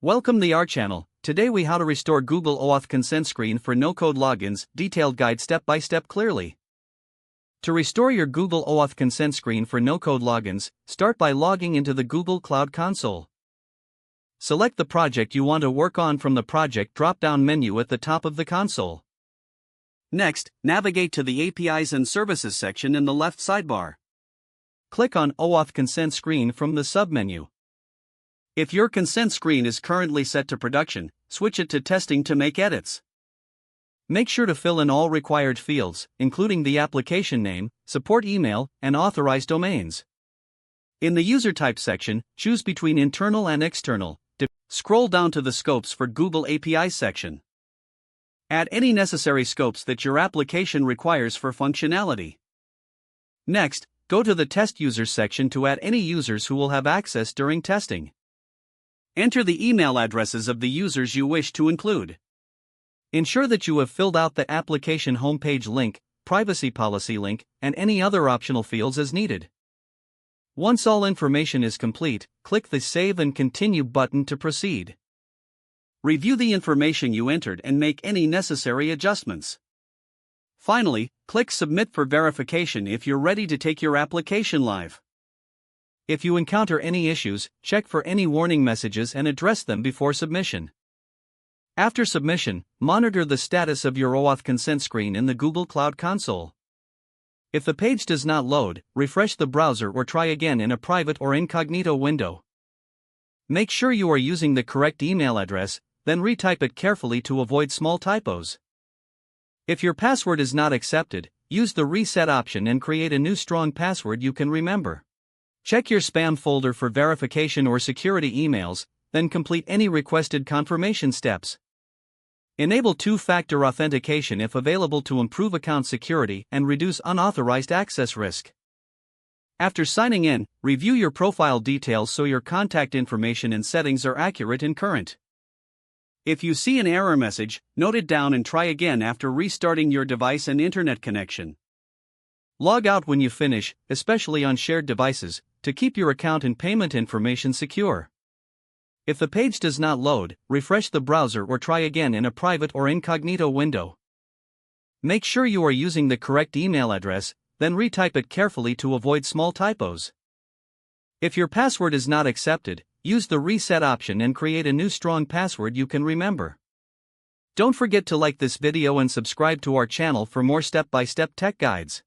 Welcome to our channel. Today we how to restore Google OAuth consent screen for no-code logins, detailed guide step by step clearly. To restore your Google OAuth consent screen for no-code logins, start by logging into the Google Cloud Console. Select the project you want to work on from the project drop-down menu at the top of the console. Next, navigate to the APIs and Services section in the left sidebar. Click on OAuth consent screen from the submenu. If your consent screen is currently set to production, switch it to testing to make edits. Make sure to fill in all required fields, including the application name, support email, and authorized domains. In the user type section, choose between internal and external. Scroll down to the Scopes for Google APIs section. Add any necessary scopes that your application requires for functionality. Next, go to the Test Users section to add any users who will have access during testing. Enter the email addresses of the users you wish to include. Ensure that you have filled out the application homepage link, privacy policy link, and any other optional fields as needed. Once all information is complete, click the Save and Continue button to proceed. Review the information you entered and make any necessary adjustments. Finally, click Submit for verification if you're ready to take your application live. If you encounter any issues, check for any warning messages and address them before submission. After submission, monitor the status of your OAuth consent screen in the Google Cloud Console. If the page does not load, refresh the browser or try again in a private or incognito window. Make sure you are using the correct email address, then retype it carefully to avoid small typos. If your password is not accepted, use the reset option and create a new strong password you can remember. Check your spam folder for verification or security emails, then complete any requested confirmation steps. Enable two-factor authentication if available to improve account security and reduce unauthorized access risk. After signing in, review your profile details so your contact information and settings are accurate and current. If you see an error message, note it down and try again after restarting your device and internet connection. Log out when you finish, especially on shared devices, to keep your account and payment information secure. If the page does not load, refresh the browser or try again in a private or incognito window. Make sure you are using the correct email address, then retype it carefully to avoid small typos. If your password is not accepted, use the reset option and create a new strong password you can remember. Don't forget to like this video and subscribe to our channel for more step-by-step tech guides.